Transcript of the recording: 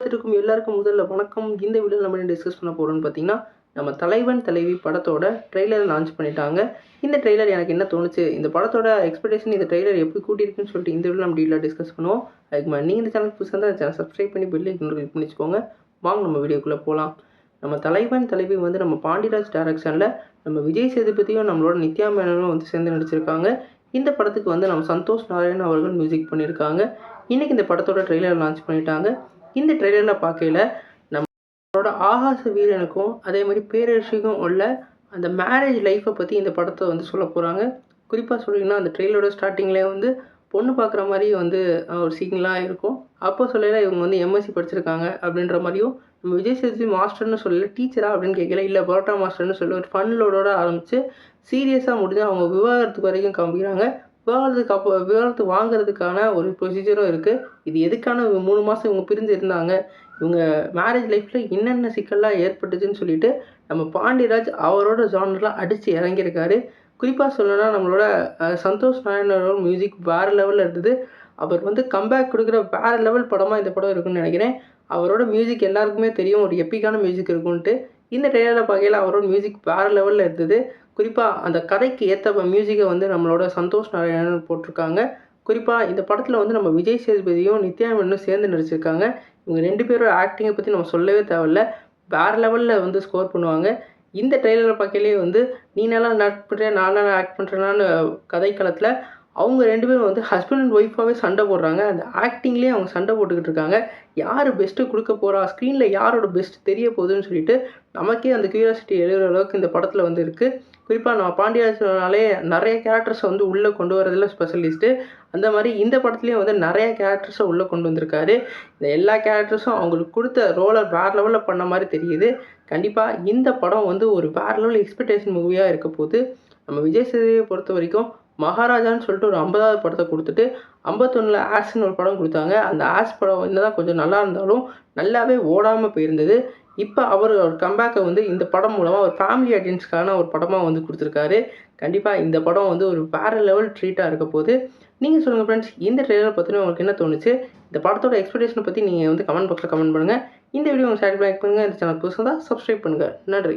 எல்லாருக்கும் முதல்ல வணக்கம். இந்த வீடியோவில் நம்ம என்ன டிஸ்கஸ் பண்ண போகிறோம்னு பார்த்தீங்கன்னா, நம்ம தலைவன் தலைவி படத்தோட ட்ரெய்லர் லான்ச் பண்ணிட்டாங்க. இந்த ட்ரெய்லர் எனக்கு என்ன தோணுச்சு, இந்த படத்தோட எக்ஸ்பெக்டேஷன் இந்த ட்ரெய்லர் எப்படி கூட்டியிருக்குன்னு சொல்லிட்டு இந்த வீடியோவில் நம்ம டீலாக டிஸ்கஸ் பண்ணுவோம். அதுக்கு மேலே நீங்கள் இந்த சேனல் புதுசாக இருந்தால் சேனல் சப்ஸ்கிரைப் பண்ணி பெல் ஐக்கன் கிளிக் பண்ணி வச்சுக்கோங்க. வாங்க நம்ம வீடியோக்குள்ளே போகலாம். நம்ம தலைவன் தலைவி வந்து நம்ம பாண்டிராஜ் டைரக்ஷனில் நம்ம விஜய் சேதுபதியும் நம்மளோட நித்யா மேனனும் வந்து சேர்ந்து நடிச்சிருக்காங்க. இந்த படத்துக்கு வந்து நம்ம சந்தோஷ் நாராயண் அவர்கள் மியூசிக் பண்ணியிருக்காங்க. இன்றைக்கி இந்த படத்தோட ட்ரெய்லர் லான்ச் பண்ணிட்டாங்க. இந்த ட்ரெய்லரில் பார்க்கையில் நம்மளோட ஆகாச வீரனுக்கும் அதே மாதிரி பேரரசிக்கும் உள்ள அந்த மேரேஜ் லைஃப்பை பற்றி இந்த படத்தை வந்து சொல்ல போகிறாங்க. குறிப்பாக சொல்லிங்கன்னா அந்த ட்ரெய்லரோட ஸ்டார்டிங்லேயே வந்து பொண்ணு பார்க்குற மாதிரி வந்து ஒரு சீன்லாம் இருக்கும். அப்போ சொல்லல இவங்க வந்து எம்எஸ்சி படிச்சிருக்காங்க அப்படின்ற மாதிரியும், நம்ம விஜய் சேதுபதி மாஸ்டர்னு சொல்லல டீச்சரா அப்படின்னு கேட்கல, இல்லை பரோட்டா மாஸ்டர்னு சொல்லி ஒரு ஃபன்லோட ஆரம்பித்து சீரியஸாக முடிஞ்சு அவங்க விவாகரத்துக்கு வரைக்கும் காமிக்கிறாங்க. விவாகரத்து வாங்குறதுக்கான ஒரு ப்ரொசீஜரும் இருக்குது. இது எதுக்கான 3 மாதம் இவங்க பிரிஞ்சு இருந்தாங்க, இவங்க மேரேஜ் லைஃப்பில் என்னென்ன சிக்கல்லாம் ஏற்பட்டுச்சுன்னு சொல்லிட்டு நம்ம பாண்டியராஜ் அவரோட ஜானரில் அடித்து இறங்கியிருக்காரு. குறிப்பாக சொல்லணும்னா நம்மளோட சந்தோஷ் நாராயணோட மியூசிக் வேறு லெவலில் இருந்தது. அவர் வந்து கம்பேக் கொடுக்குற வேறு லெவல் படமாக இந்த படம் இருக்குன்னு நினைக்கிறேன். அவரோட மியூசிக் எல்லாருக்குமே தெரியும், ஒரு எப்பிக்கான மியூசிக் இருக்குன்ட்டு. இந்த ட்ரெய்லரில் பார்க்கையில் அவரோட மியூசிக் வேறு லெவலில் இருந்தது. குறிப்பாக அந்த கதைக்கு ஏற்ற மியூசிக்கை வந்து நம்மளோட சந்தோஷ் நாராயணன் போட்டிருக்காங்க. குறிப்பாக இந்த படத்தில் வந்து நம்ம விஜய் சேதுபதியும் நித்யா மேனனும் சேர்ந்து நடிச்சிருக்காங்க. இவங்க 2 பேரோட ஆக்டிங்கை பற்றி நம்ம சொல்லவே தேவையில்ல, வேறு லெவலில் வந்து ஸ்கோர் பண்ணுவாங்க. இந்த ட்ரெய்லரை பார்க்கலே வந்து நீ நல்லா ஆக்ட் பண்ணுற, நான் நல்லா ஆக்ட் பண்ணுறேன்னான்னு கதைக்களத்தில் அவங்க 2 பேரும் வந்து ஹஸ்பண்ட் அண்ட் ஒய்ஃபாகவே சண்டை போடுறாங்க. அந்த ஆக்டிங்லேயே அவங்க சண்டை போட்டுக்கிட்டு இருக்காங்க. யார் பெஸ்ட்டு கொடுக்க போகிறா, ஸ்க்ரீனில் யாரோட பெஸ்ட் தெரிய போகுதுன்னு சொல்லிட்டு நமக்கே அந்த க்யூரியாசிட்டி எழுகிற அளவுக்கு இந்த படத்தில் வந்து இருக்குது. குறிப்பாக நான் பாண்டியராஜனாலே நிறைய கேரக்டர்ஸை வந்து உள்ளே கொண்டு வரதில் ஸ்பெஷலிஸ்ட்டு. அந்த மாதிரி இந்த படத்துலேயும் வந்து நிறைய கேரக்டர்ஸை உள்ளே கொண்டு வந்திருக்காரு. இந்த எல்லா கேரக்டர்ஸும் அவங்களுக்கு கொடுத்த ரோலை வேறு லெவலில் பண்ண மாதிரி தெரியுது. கண்டிப்பாக இந்த படம் வந்து ஒரு வேறு லெவல் எக்ஸ்பெக்டேஷன் மூவியாக இருக்க போகுது. நம்ம விஜய் சேதுபதியை பொறுத்த வரைக்கும் மகாராஜான்னு சொல்லிட்டு ஒரு 50வது படத்தை கொடுத்துட்டு 51ல் ஆஸ்ன்னு ஒரு படம் கொடுத்தாங்க. அந்த ஆஸ் படம் என்னதான் கொஞ்சம் நல்லா இருந்தாலும் நல்லாவே ஓடாமல் போயிருந்தது. இப்போ அவர் கம்பேக்கை வந்து இந்த படம் மூலமாக ஒரு ஃபேமிலி ஆடியன்ஸ்க்கான ஒரு படமாக வந்து கொடுத்துருக்காரு. கண்டிப்பாக இந்த படம் வந்து ஒரு வேறு லெவல் ட்ரீட்டாக இருக்க போகுது. நீங்கள் சொல்லுங்கள் ஃப்ரெண்ட்ஸ், இந்த ட்ரெய்லர் பற்றின உங்களுக்கு என்ன தோணுச்சு? இந்த படத்தோட எக்ஸ்பெக்டேஷனை பற்றி நீங்கள் வந்து கமெண்ட் பாக்ஸில் கமெண்ட் பண்ணுங்கள். இந்த வீடியோ உங்களுக்கு லைக் பண்ணுங்கள். இந்த சேனல் புதுசாக தான் சப்ஸ்கிரைப் பண்ணுங்கள். நன்றி.